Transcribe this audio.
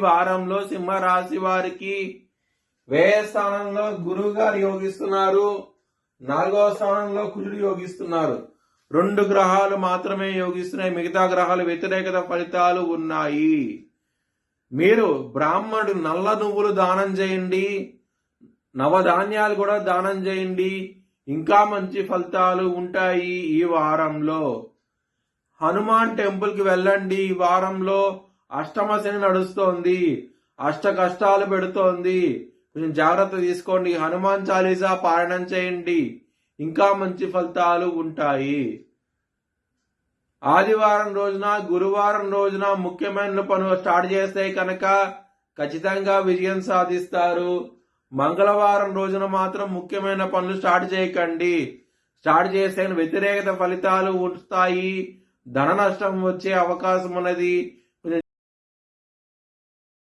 వారంలో సింహరాశి వారికి వ్యయ స్థానంలో గురువు గారు యోగిస్తున్నారు, 4వ స్థానంలో కుజుడు యోగిస్తున్నారు. 2 గ్రహాలు మాత్రమే యోగిస్తున్నాయి, మిగతా గ్రహాలు వ్యతిరేకత ఫలితాలు ఉన్నాయి. మీరు బ్రాహ్మణుడు నల్ల నువ్వులు దానం చేయండి, నవధాన్యాలు కూడా దానం చేయండి, ఇంకా మంచి ఫలితాలు ఉంటాయి. ఈ వారంలో హనుమాన్ టెంపుల్ కి వెళ్ళండి. ఈ వారంలో అష్టమ శని నడుస్తోంది, అష్ట కష్టాలు పెడుతోంది, కొంచెం జాగ్రత్త తీసుకోండి. హనుమాన్ చాలీసా పారాయణం చేయండి, ఇంకా మంచి ఫలితాలు ఉంటాయి. ఆదివారం రోజున, గురువారం రోజున ముఖ్యమైన పనులు స్టార్ట్ చేస్తే కనుక ఖచ్చితంగా విజయం సాధిస్తారు. మంగళవారం రోజున మాత్రం ముఖ్యమైన పనులు స్టార్ట్ చేయకండి. స్టార్ట్ చేస్తే వ్యతిరేకత ఫలితాలు వస్తాయి, ధన నష్టం వచ్చే అవకాశం ఉన్నది.